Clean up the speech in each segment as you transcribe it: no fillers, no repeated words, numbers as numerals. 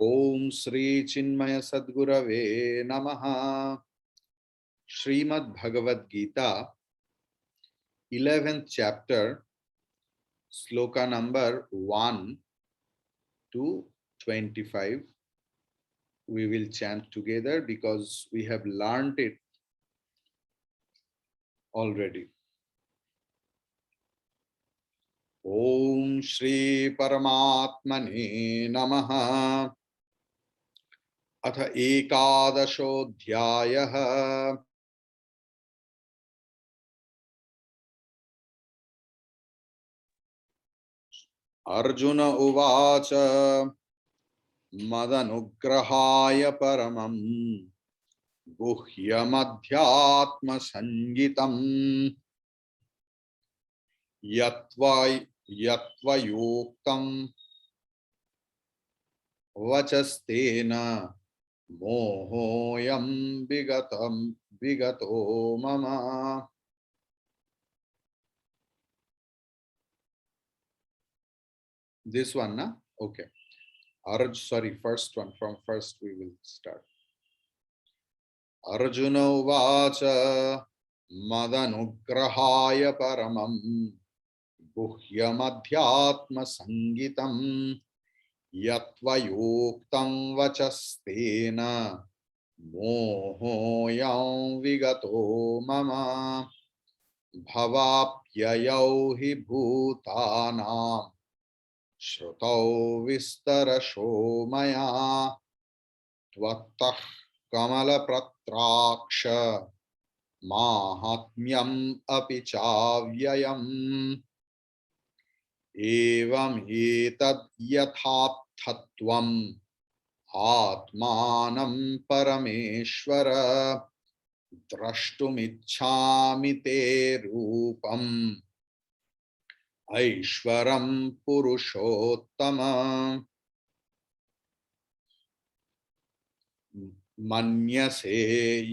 ओम श्री चिन्मय सद्गुरवे नमः। Shrimad Bhagavad Gita 11th chapter, sloka number 1 to 25. We will chant together because we have learned it already. Om Shri Paramatmane Namaha. अथ एकादशोऽध्यायः। अर्जुन उवाच मदनुग्रहाय परमं गुह्यमध्यात्मसंज्ञितम् यत्त्वयोक्तं वचस्तेन मोहोऽयं विगतो मम। This one, na? Okay. Sorry, first one. From first we will start. Arjuna uvacha madanugrahaya paramam गुह्यमध्यात्मसंज्ञितं यत्त्वयोक्तं वचस्तेन मोहोऽयं विगतो मम। भवाप्ययौ हि भूतानां श्रुतौ विस्तरशो मया त्वत्तः कमलपत्राक्ष माहात्म्यम् अपि चाव्ययम्। एवमेतद् यथार्थत्वम् आत्मानं परमेश्वर द्रष्टुमिच्छामि ते रूपम् ऐश्वरं पुरुषोत्तम। मन्यसे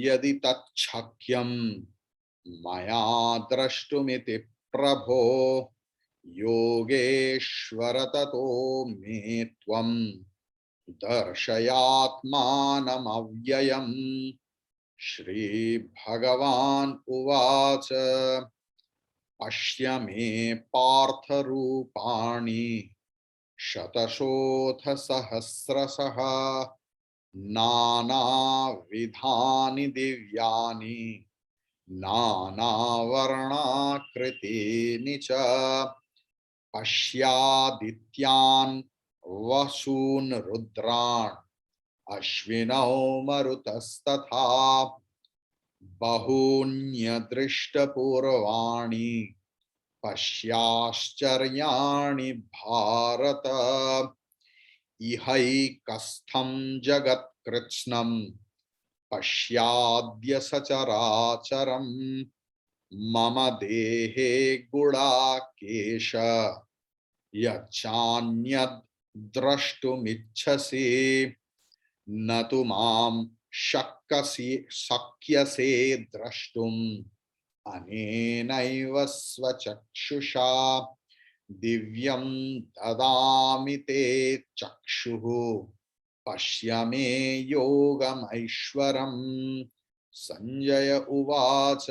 यदि तच्छक्यं मया द्रष्टुमिति प्रभो योगेश्वर ततो मे त्वं दर्शयात्मानमव्ययम्। श्री भगवान् उवाच पश्य मे पार्थ रूपाणि शतशोऽथ सहस्रशः नानाविधानि दिव्यानि नानावर्णाकृतीनि च। पश्यादित्यान् वसून् रुद्रान् अश्विनौ मरुतस्तथा बहून्यदृष्टपूर्वाणि पश्याश्चर्याणि भारत। इहैकस्थं जगत्कृत्स्नं पश्याद्य सचराचरम् मम देहे गुडाकेश यच्चान्यद् द्रष्टुमिच्छसि न तु मां शक्यसे द्रष्टुम् अनेनैव स्वचक्षुषा। दिव्यं ददामि ते चक्षुः पश्य मे योगमैश्वरम्। संजय उवाच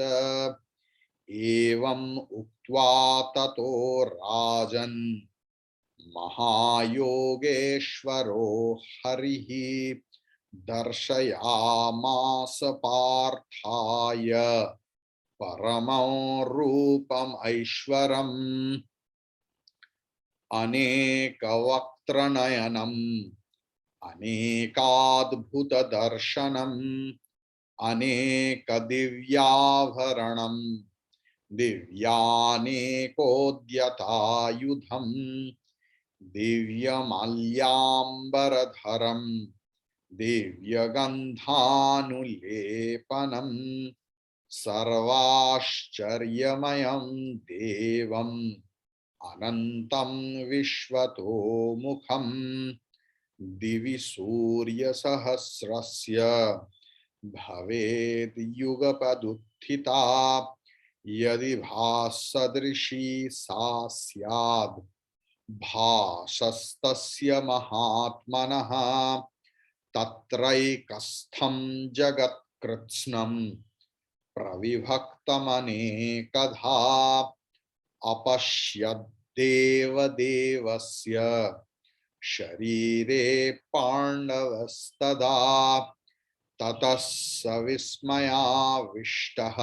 एवम् उक्त्वा ततो राजन् महायोगेश्वरो हरिः दर्शयामास पार्थाय परमं रूपमैश्वरम्। अनेकवक्त्रनयनम् अनेकाद्भुतदर्शनम् अनेकदिव्याभरणम् दिव्यानेकोद्यतायुधम् दिव्यमाल्याम्बरधरम् दिव्यगन्धानुलेपनम् सर्वाश्चर्यमयं देवम् अनन्तं विश्वतोमुखम्। दिवि सूर्यसहस्रस्य भवेद् युगपदुत्थिता यदि भासदृशी सा स्याद् भासस्तस्य महात्मनः तत्रैकस्थं जगत्कृत्स्नं प्रविभक्तमनेकधा अपश्यद्देवदेवस्य शरीरे पाण्डवस्तदा ततः स विस्मयाविष्टः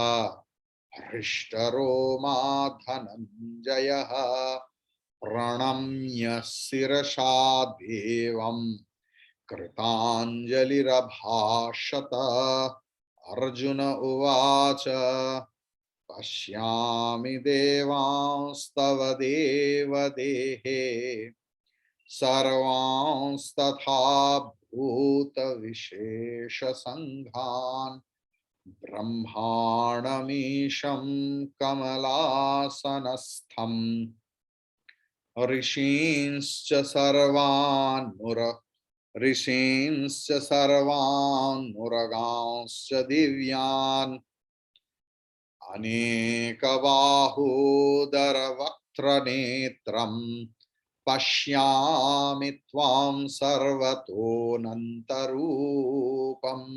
हृष्टरोमा धनञ्जयः प्रणम्य शिरसा देवं कृताञ्जलिरभाषत। अर्जुन उवाच पश्यामि देवांस्तव देवदेहे सर्वांस्तथा भूतविशेषसङ्घान् ब्रह्माणमीशं कमलासनस्थम् ऋषींश्च सर्वान् नुरगांश्च दिव्यान् अनेकबाहोदरवक्त्रनेत्रम् पश्यामि त्वां सर्वतोऽनन्तरूपम्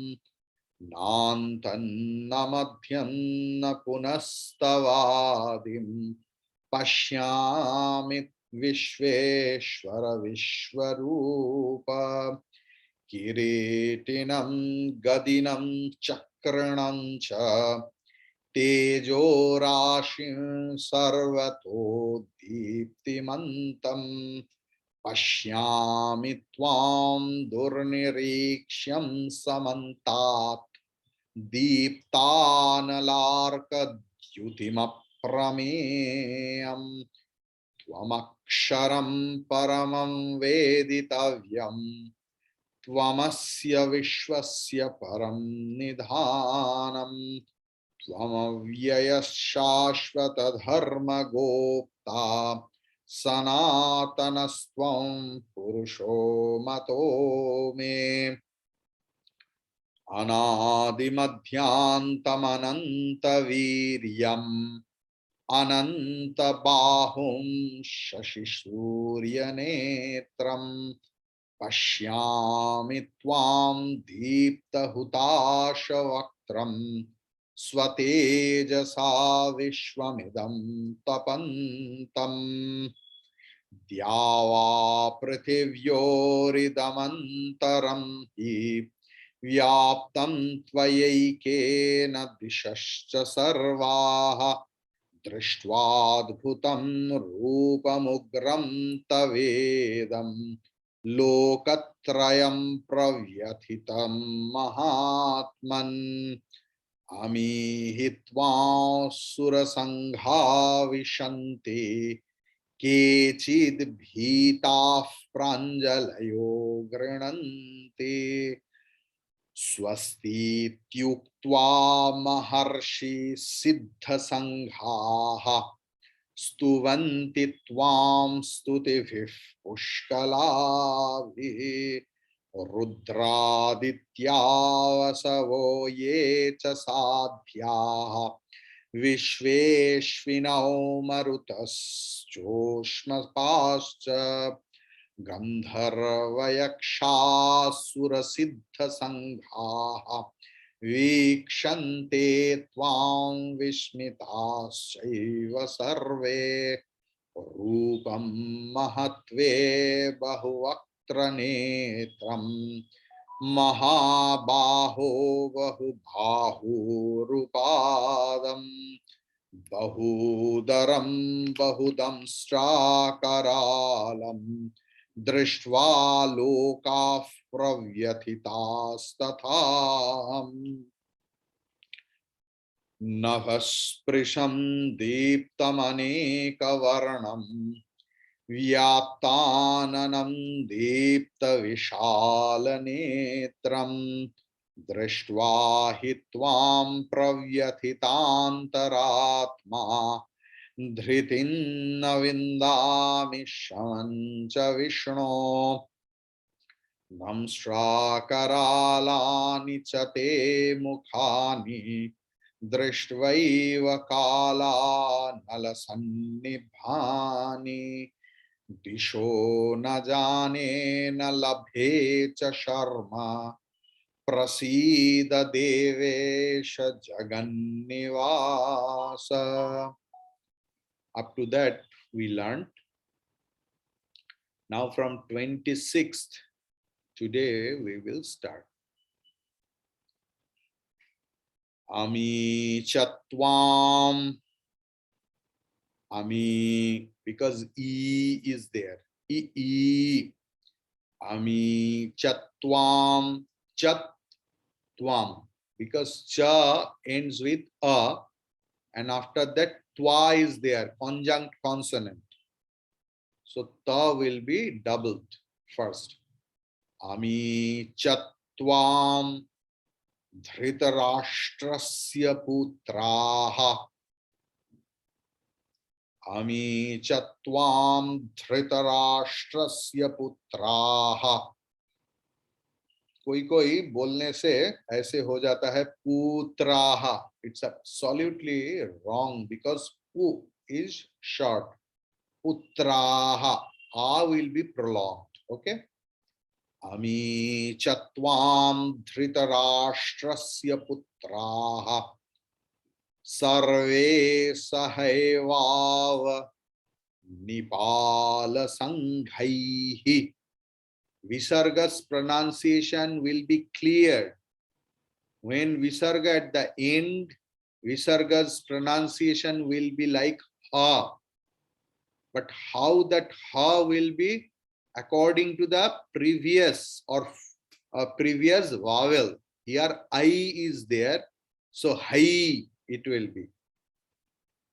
नान्तन्न मध्यं न पुनस्तवादिम् पश्यामि विश्वेश्वर विश्वरूप। किरीटिनं गदिनं चक्रणं च तेजोराशिं सर्वतो दीप्तिमन्तं पश्यामि त्वां दुर्निरीक्ष्यं समन्तात् दीप्तानलार्कद्युतिमप्रमेयम् त्वमक्षरं परमं वेदितव्यं त्वमस्य विश्वस्य परं निधानम् त्वमव्ययः शाश्वतधर्मगोप्ता सनातनस्त्वं पुरुषो मतो मे अनादिमध्यान्तमनन्तवीर्यम् अनन्तबाहुं शशिसूर्यनेत्रं पश्यामि त्वां दीप्तहुताशवक्त्रं स्वतेजसा विश्वमिदं तपन्तम् द्यावा पृथिव्योरिदमन्तरं हि व्याप्तं त्वयैकेन दिशश्च सर्वाः दृष्ट्वाद्भुतं रूपमुग्रं तवेदं लोकत्रयं प्रव्यथितं महात्मन् अमीहि त्वां सुरसङ्घा विशन्ति केचिद् भीताः प्राञ्जलयो गृह्णन्ति स्वस्तीत्युक्त्वा महर्षि सिद्धसङ्घाः स्तुवन्ति त्वां स्तुतिभिः पुष्कलाभिः रुद्रादित्या वसवो ये च साध्याः विश्वेश्विनौ मरुतश्चोष्मपाश्च गन्धर्वयक्षासुरसिद्धसङ्घाः वीक्षन्ते त्वां विस्मिताश्चैव सर्वे रूपं महत्वे बहुवक्त्रनेत्रं महाबाहो बहुबाहुरुपादं बहूदरं बहुदंष्ट्राकरालं दृष्ट्वा लोकाः प्रव्यथितास्तथाहम् नभस्पृशं दीप्तमनेकवर्णं व्याप्ताननं दीप्तविशालनेत्रं दृष्ट्वा हि त्वां प्रव्यथितान्तरात्मा धृतिं न विन्दामि शमं च विष्णो दंष्ट्राकरालानि च ते मुखानि दृष्ट्वैव कालानलसन्निभानि दिशो न जाने न लभे च शर्मा प्रसीद देवेश जगन्निवास. Up to that we learned. Now from 26th, today we will start. Ami Chatvam. Ami, because E is there. E. Ami Chatvam. Chatvam. Because Cha ends with A, and after that Twa is there, conjunct consonant. So Ta will be doubled first. Ami Chatvam Dhritarashtrasya putraha. Ami Chatvam Dhritarashtrasya putraha. कोई बोलने से ऐसे हो जाता है पुत्राहा. It's absolutely wrong because pu is short. Putraha. A will be prolonged. Okay. Ami Chatvam Dhritarashtrasya putraha Sarve Sahaivav Nipala Sanghaihi. Visarga's pronunciation will be cleared. When Visarga at the end, Visarga's pronunciation will be like Ha. But how that Ha will be? According to the previous or previous vowel. Here I is there. So Hai it will be.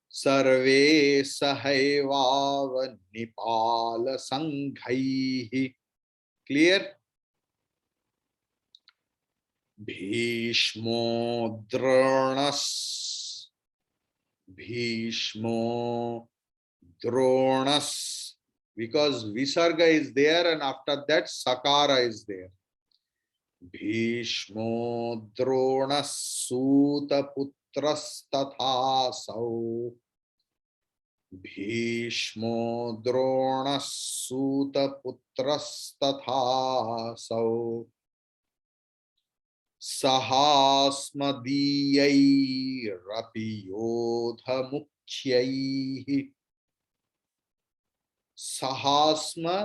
Sarve Sahaivav Nipala Sanghaihi. Clear? Bhishmo Dronas. Bhishmo Dronas. Because Visarga is there and after that Sakara is there. Bhishmo Dronas Suta Putras Tathasau. Bhishmo Dronas Suta Putras Tathasau. Sahasmadiyai Rapi Yodha Mukhyaihi. Sahasma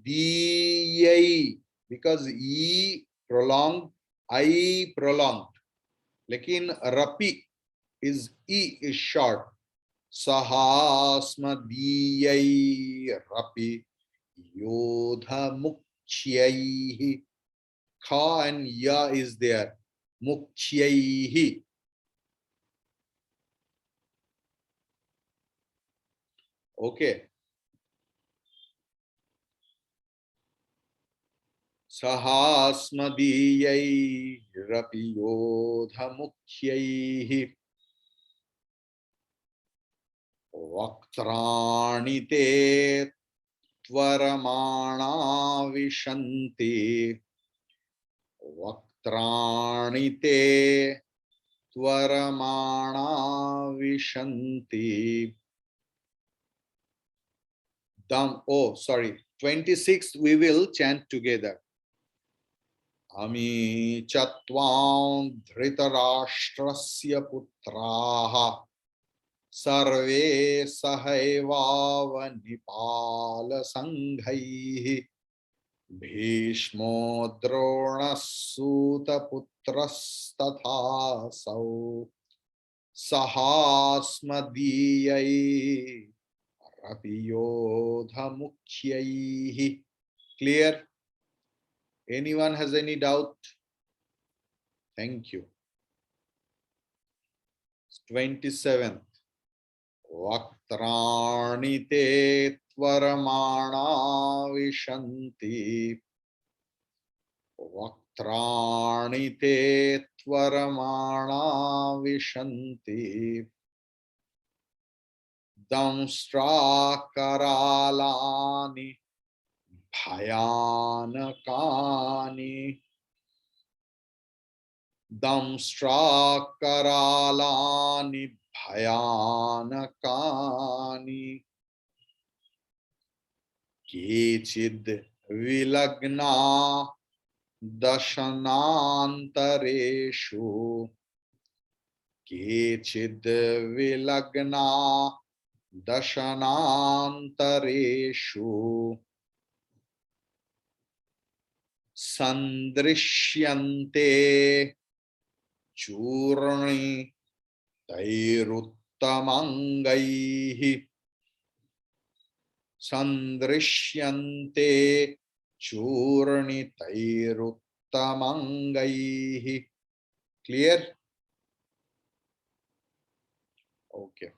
diyai, because E prolonged, I prolonged. Lekin Rapi is E is short. Sahasma diyai Rapi Yodha Mukhyaihi. Kha and Ya is there. Mukhyaihi. Okay. Sahasmadiyai Rapi Yodha Mukhyaihi. Vaktrani te Tvaramana Vishanti. Vaktrani te Tvaramana Vishanti. Oh, sorry. 26th we will chant together. Ami Chatvam Dhritarashtrasya putraha Sarve Sahaivav Nipala Sanghaihi. Bhishmo Dronas Suta Putras Tathasau. Sahasmadiyai Rapi Yodha Mukhyaihi. Clear? Anyone has any doubt? Thank you. 27th. Vaktrani te Tvaramana Vishanti. Vaktrani te Tvaramana Vishanti. Damstra Karalani Bhayanakani. Damstra Karalani Bhayanakani. केचिद् विलग्ना दशनान्तरेषु केचिद् विलग्ना दशनान्तरेषु सन्दृश्यन्ते चूर्णितैरुत्तमङ्गैः सन्दृश्यन्ते चूर्णितैरुत्तमङ्गैः. Clear? Okay.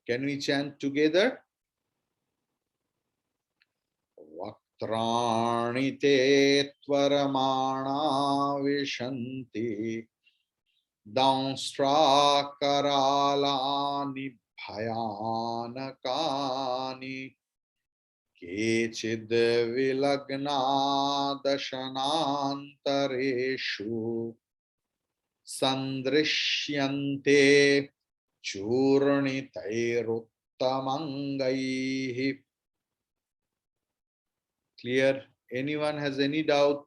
Can we chant together? Vaktrani te tvaramana vishanti Danstra karalani bhayanakani Kechid vilagna dashanantareshu Sandrishyante churnitairuttamangai. Clear? Anyone has any doubt?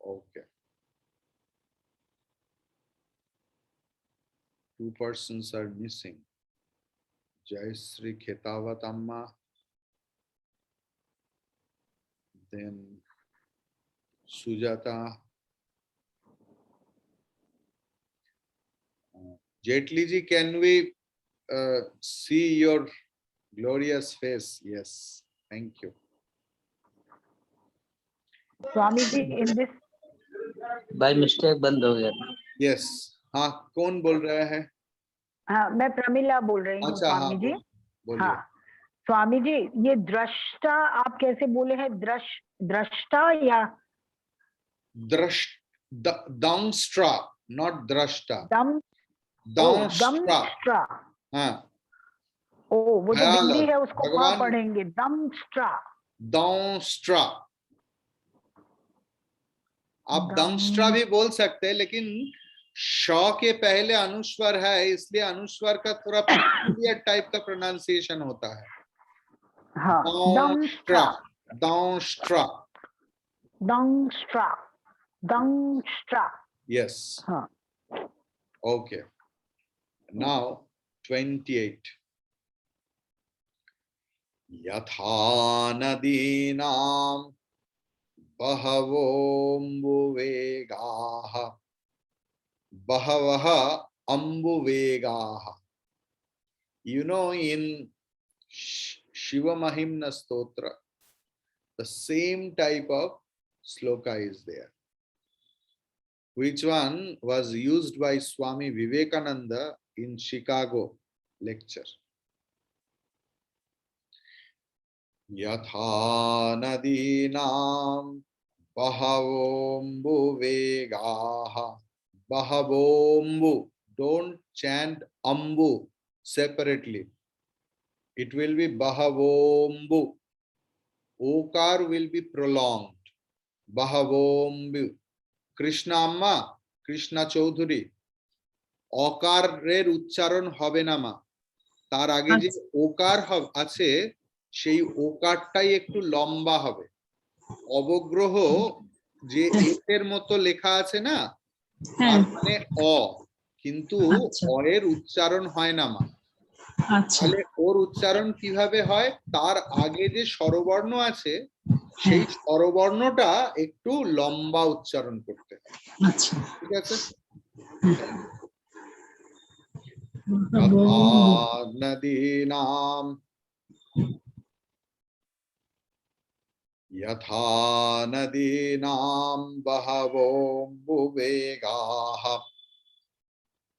Okay. 2 persons are missing. Jayasri Khetawat Amma, then Sujata. Jetli ji, can we see your glorious face? Yes, thank you. Swami ji in this by mistake बंद हो गया। Yes. हाँ, कौन बोल रहा है? हाँ, मैं प्रमिला बोल रही हूँ। अच्छा, हाँ, स्वामी जी, बोलिए। हाँ स्वामी जी, ये दृष्टा आप कैसे बोले हैं? दृष्टा या Downstra, not drashta. दमस्ट्रा। हाँ, ओ, वो जो बिंदी है उसको कहाँ भगवान पढ़ेंगे? दमस्ट्रा। दंस्ट्रा। आप दंस्ट्रा भी बोल सकते हैं, लेकिन श के पहले अनुस्वर है, इसलिए अनुस्वर का थोड़ा पेक्यूलियर टाइप का प्रोनाउंसिएशन होता है। हाँ, दंस्ट्रा, दंस्ट्रा, दंस्ट्रा, दंस्ट्रा। yes. हाँ, Okay. Now 28. Yatha nadinam bahavombuvegah bahavaha ambuvegaha. You know, in Shiva Mahimna Stotra, the same type of sloka is there. Which one was used by Swami Vivekananda in Chicago lecture. Yatha nadinam bahavombu vegaha. Bahavombu. Don't chant ambu separately. It will be bahavombu. Okar will be prolonged. Bahavombu. Krishna আম্মা, কৃষ্ণা চৌধুরী, অকারের উচ্চারণ হবে না মা, তার আগে যে ওকার আছে সেই ওকারটাই একটু লম্বা হবে। অবগ্রহ যে এর মতো লেখা আছে না, তার মানে অ, কিন্তু অ এর উচ্চারণ হয় না মা। তাহলে ওর উচ্চারণ কিভাবে হয়? তার আগে যে স্বরবর্ণ আছে সেই স্বরবর্ণটা একটু লম্বা উচ্চারণ করতে হয়। আচ্ছা, ঠিক আছে। নদীনাম यथा नदीनां बहवोऽम्बुवेगाः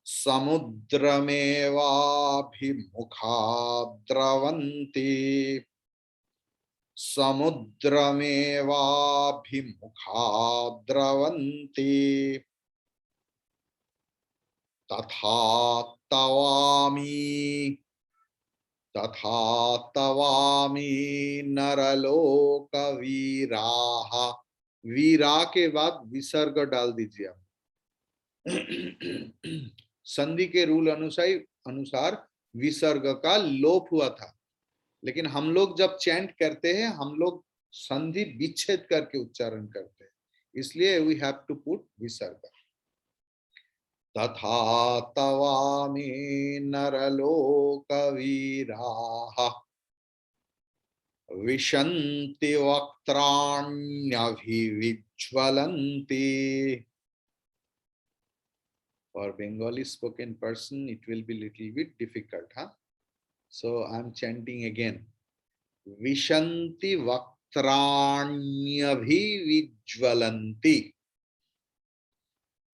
समुद्रमेवाभिमुखा द्रवन्ति समुद्रमेवाभिमुखा द्रवन्ति तथा तवामी नरलोकवीराः। वीरा के बाद विसर्ग डाल दीजिए आप। संधि के रूल अनुसार विसर्ग का लोप हुआ था, लेकिन हम लोग जब चैंट करते हैं हम लोग संधि विच्छेद करके उच्चारण करते हैं, इसलिए वी हैव टू पुट विसर्ग। तथा तवामी नरलोक वीराः विशन्ति वक्त्राण्यभिविज्वलन्ति। For Bengali spoken person, it will be little bit difficult, huh? So I'm chanting again. Vishanti vaktranyabhivijwalanti.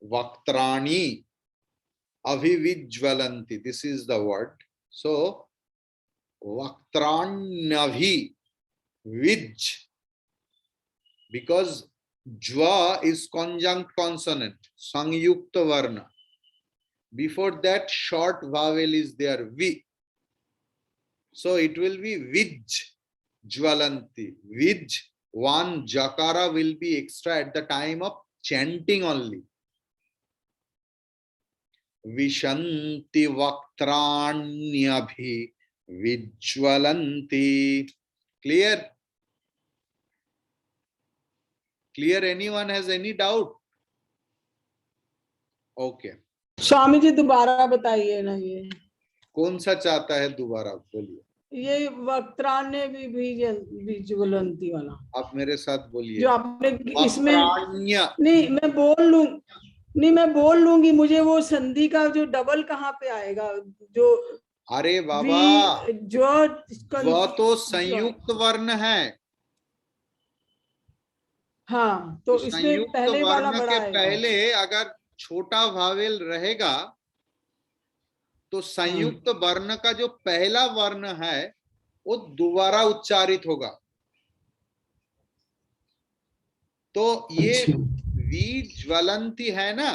Vaktrani abhivijwalanti. This is the word. So vaktranyabhi wij, because jva is conjunct consonant, sangyukta varna. Before that short vowel is there, vi. So it will be wij jwalanti. Wij, one jakara will be extra at the time of chanting only. Vishanti vaktranyabhi vijwalanti. Clear? Clear? Anyone has any doubt? Okay. Swami ji दोबारा बताइए ना, ये कौन सा चाहता है दोबारा बोलिए? ये वक्त्रान्य विज्वलंती वाला आप मेरे साथ बोलिए। जो आपने इसमें, वक्त्राण्य। नहीं मैं बोल लूंगी, मुझे वो संधि का जो डबल कहाँ पे आएगा, जो अरे बाबा जो वह तो संयुक्त वर्ण है। हाँ, तो इसमें संयुक्त पहले वाला वर्ण बड़ा के आएगा। पहले अगर छोटा वावेल रहेगा तो संयुक्त वर्ण का जो पहला वर्ण है वो दोबारा उच्चारित होगा। तो ये विज्वलंती है ना,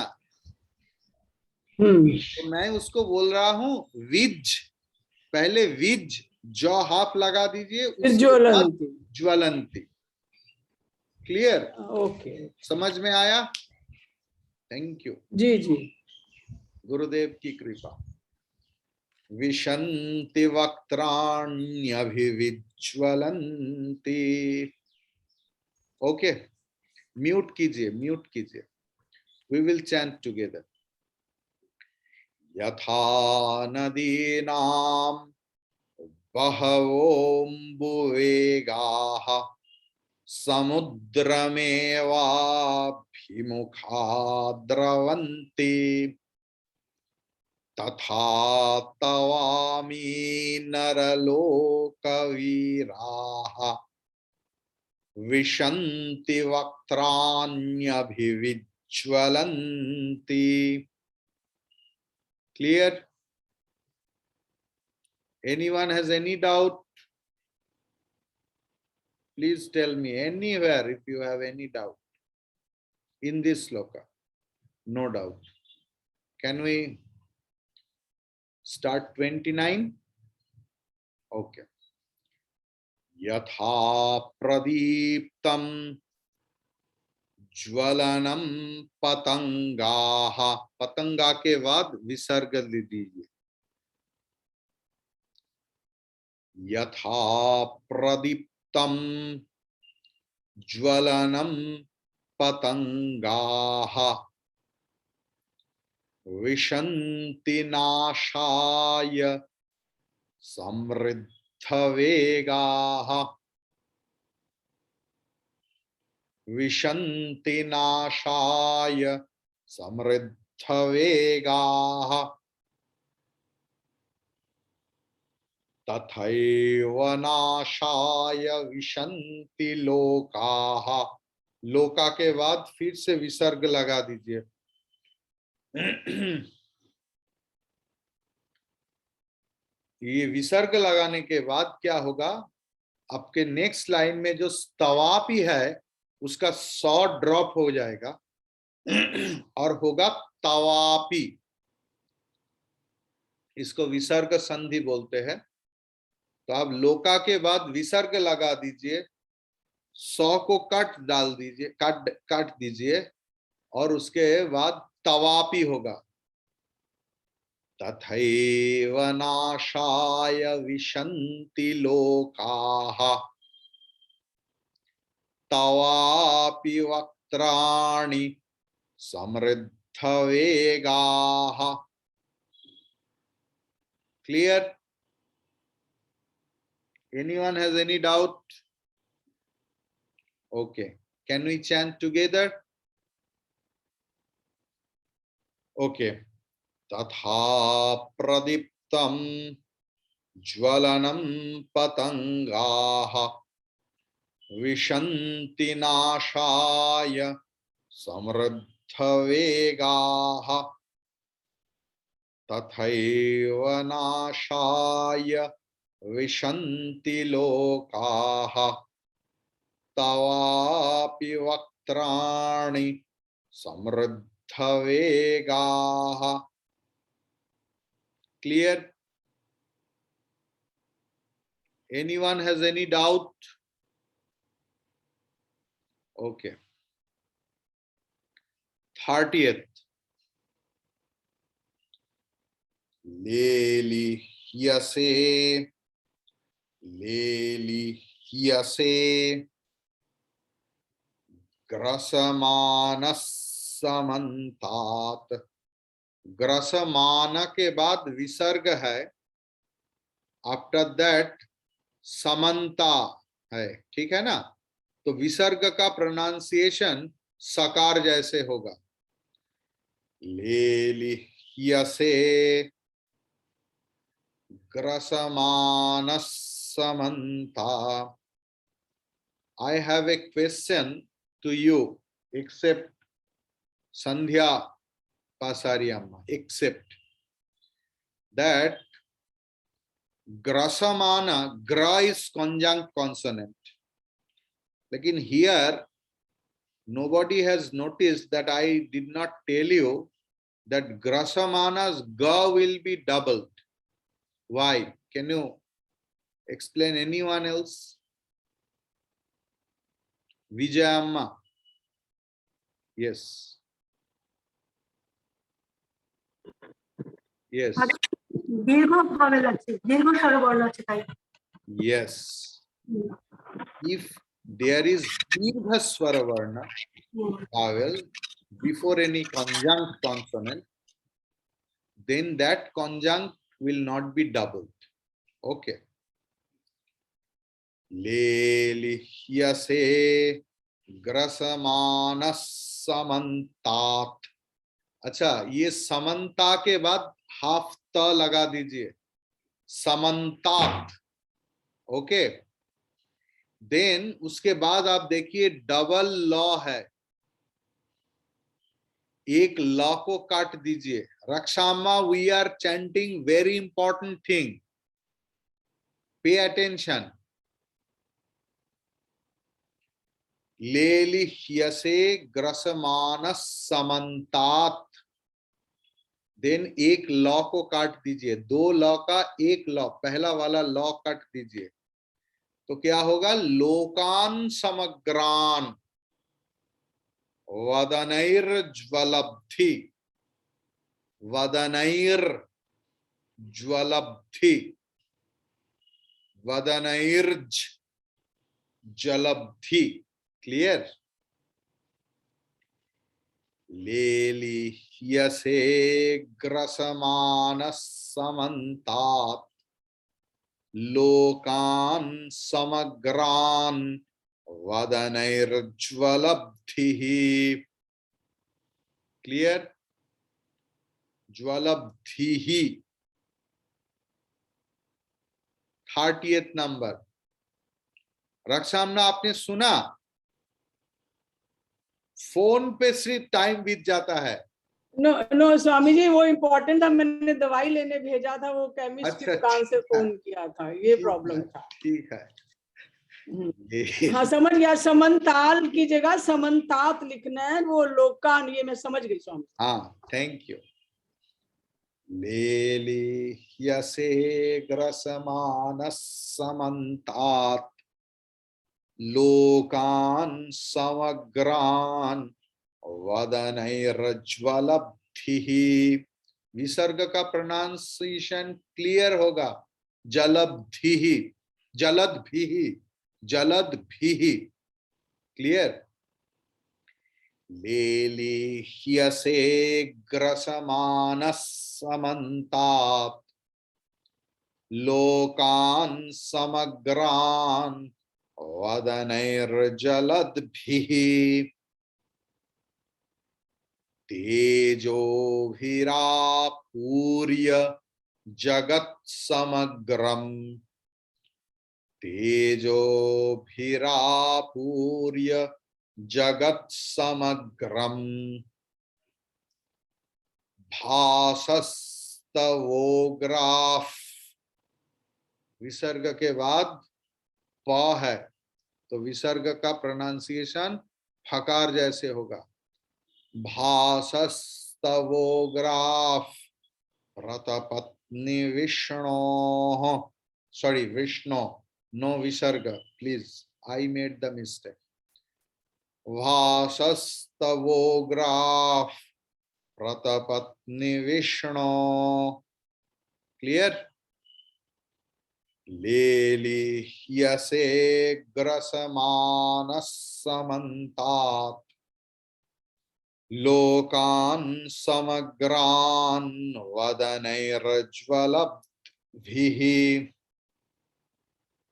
तो मैं उसको बोल रहा हूं विज। पहले विज जो हाफ लगा दीजिए, उसके बाद ज्वलंती। क्लियर? ओके, समझ में आया? थैंक यू जी जी, गुरुदेव की कृपा। विशन्ति वक्त्राण्यभिविज्वलन्ति। ओके, म्यूट कीजिए। We will chant together. यथा नदीनां बहवोऽम्बुवेगाः समुद्रमेवाभिमुखा द्रवन्ति तथा तवामी नरलोकवीराः विशन्ति वक्त्राण्यभिविज्वलन्ति। Clear? Anyone has any doubt? Please tell me anywhere if you have any doubt in this sloka. No doubt. Can we start 29? Okay. Yatha pradiptam ज्वलनम पतंगाः। पतंगा के बाद विसर्ग दे दीजिए। यथा प्रदीप्तम ज्वलनम पतंगाः विशन्ति नाशाय समृद्धवेगाः विशन्ति नाशाय समृद्धवेगाः तथैव नाशाय विशन्ति लोकाः। लोका के बाद फिर से विसर्ग लगा दीजिए। ये विसर्ग लगाने के बाद क्या होगा, आपके नेक्स्ट लाइन में जो तवापी है उसका 100 ड्रॉप हो जाएगा और होगा तवापी। इसको विसर्ग संधि बोलते हैं। तो आप लोका के बाद विसर्ग लगा दीजिए, 100 को काट दीजिए और उसके बाद तवापी होगा। तथैव नाशाय विशन्ति लोकाः तवापि वक्त्राणि समृद्धवेगाः. Clear? Anyone has any doubt? Okay. Can we chant together? Okay. Tatha pradiptam ज्वलनं पतंगाः विशन्ति नाशाय समृद्धवेगाः तथैव नाशाय विशन्ति लोकाः तवापि वक्त्राणि समृद्धवेगाः. Clear? Anyone has any doubt? Okay. 30th. लेलिह्यसे ग्रसमानः समन्तात्. ग्रसमान के बाद विसर्ग है, आफ्टर दैट समन्ता है, ठीक है ना. तो विसर्ग का प्रोनाउंसिएशन सकार जैसे होगा. लेलिह्यसे ग्रसमानः समन्ता. I have a question to you, except Sandhya Pasari Amma, except that grasamana, gra is conjunct consonant. Lekin here nobody has noticed that I did not tell you that grasamana's ga will be doubled. Why? Can you explain? Anyone else? Vijayamma. Yes. Yes. Yes. If there is dirgha swara varna vowel before any conjunct consonant, then that conjunct will not be doubled. Okay. लेलिह्यसे ग्रसमानः समन्तात्. अच्छा, ये समन्ता के बाद half त लगा दीजिए, समन्तात्. Okay. Then उसके बाद आप देखिए डबल लॉ है, एक लॉ को काट दीजिए. रक्षामा, we are chanting very important thing, pay attention. लेलिह्यसे ग्रसमानः समन्तात्. देन एक लॉ को काट दीजिए, दो लॉ का एक लॉ, पहला वाला लॉ काट दीजिए, तो क्या होगा? लोकान समग्रान वदनैर्ज्वलब्धि. वदनैर्ज्वलब्धि, वदनैर्ज्वलब्धि. क्लियर? लेलिह्यसे ग्रसमानः समन्तात् लोकान् समग्रान् वदनैर्ज्वलब्धिः. क्लियर? ज्वलब्धिः. 30th number. रक्षामना, आपने सुना? फोन पे सिर्फ टाइम बीत जाता है. नो नो स्वामी जी, वो इम्पोर्टेंट था, मैंने दवाई लेने भेजा था, वो केमिस्ट की दुकान से फोन किया था, ये प्रॉब्लम था. ठीक है. हाँ समझ गया. समन्ताल की जगह समन्तात लिखना है, वो लोकान, ये मैं समझ गई स्वामी. हाँ, थैंक यू. लेलिह्यसे ग्रसमानः समन्तात् लोकान् समग्रान् वदनैर्ज्वलब्धिः. विसर्ग का प्रोनाउंसिएशन क्लियर होगा, जलब्धिः, जलद्भिः, जलद्भिः, क्लियर। लेलिह्यसे ग्रसमानः समन्तात् लोकान् समग्रान् वदनैर्जलद्भिः तेजोभिरापूर्य जगत्समग्रम् तेजोभिरापूर्य जगत्समग्रम् भासस्तवोग्राः, विसर्ग के बाद प है तो विसर्ग का प्रोनाउंसिएशन फकार जैसे होगा। भासस्तवोग्राः प्रतपत्नि विष्णोः, सॉरी विष्णु, नो विसर्ग please, I made the mistake. भासस्तवोग्राः प्रतपत्नि विष्णो, क्लियर। लेलिह्यसे ग्रसमानः समन्तात् लोकान् समग्रान् वदनैर्ज्वलद्भिः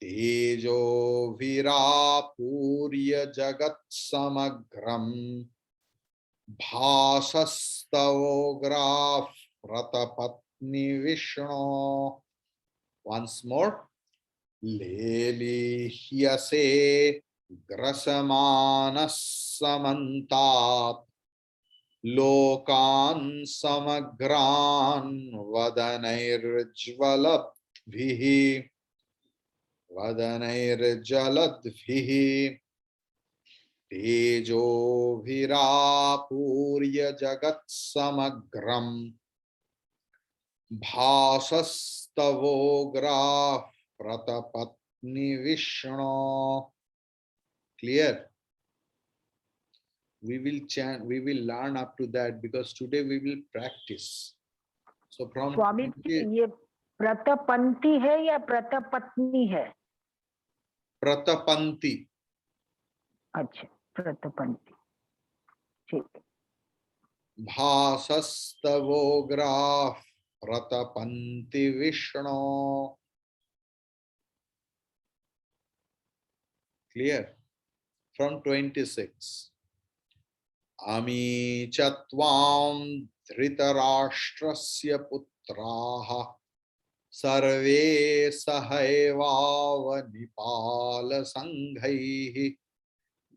तेजोभिरापूर्य जगत्समग्रम् भासस्तवोग्राः प्रतपत्नि विष्णो। Once more. लेलिह्यसे ग्रसमानः समन्तात् लोकान् समग्रान् वदनैर्ज्वलद्भिः वदनैर्जलद्भिः तेजोभिरापूर्य जगत्समग्रम् भासस्तवोग्राः प्रतपत्नि विष्णो, clear. We will chant, we will learn up to that because today we will practice. So from Swami ji ये प्रतपंती है या प्रतपत्नी है? प्रतपंती। अच्छा प्रतपंती, ठीक। भासस्तवोग्राः प्रतपन्ति विष्णो, clear. From 26. अमी च त्वां धृतराष्ट्रस्य पुत्राः सर्वे सहैवावनिपालसङ्घैः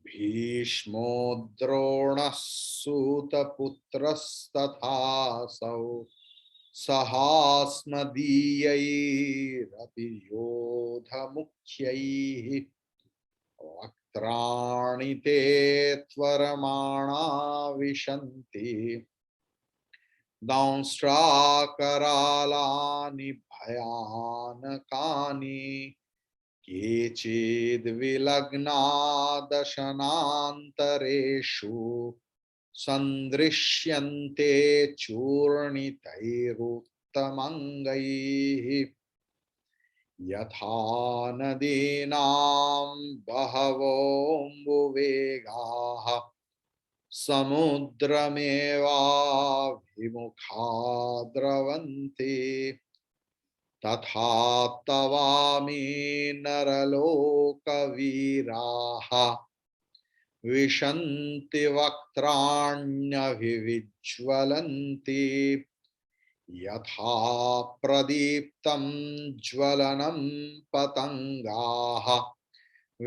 भीष्मो द्रोणः सूतपुत्रस्तथासौ सहास्मदीयैरपि योधमुख्यैः वक्त्राणि ते त्वरमाणा विशन्ति दंष्ट्राकरालानि भयानकानि केचिद्विलग्ना दशनान्तरेषु सन्दृश्यन्ते चूर्णितैरुत्तमङ्गैः यथा नदीनां बहवोऽम्बुवेगाः समुद्रमेवाभिमुखा द्रवन्ति तथा तवामि नरलोकवीराः विशन्ति वक्त्राण्यभिविज्वलन्ति यथा प्रदीप्तं ज्वलनं पतंगाः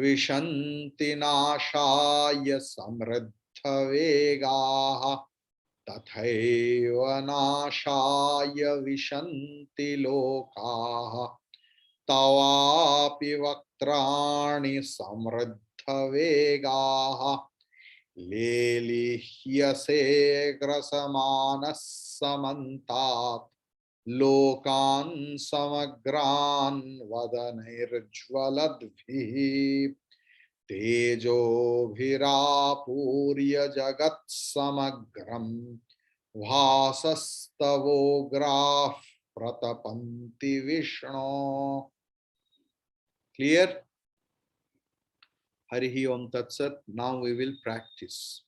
विशन्ति नाशाय समृद्धवेगाः तथैव नाशाय विशन्ति लोकाः तवापि वक्त्राणि समृद्धवेगाः लेलिह्यसे ग्रसमानः समन्तात् लोकान् समग्रान् वदनैर्ज्वलद्भिः तेजोभिरापूर्य जगत्समग्रम् भासस्तवोग्राः प्रतपन्ति विष्णो. Clear? Harihi Om Tat Sat. Now we will practice.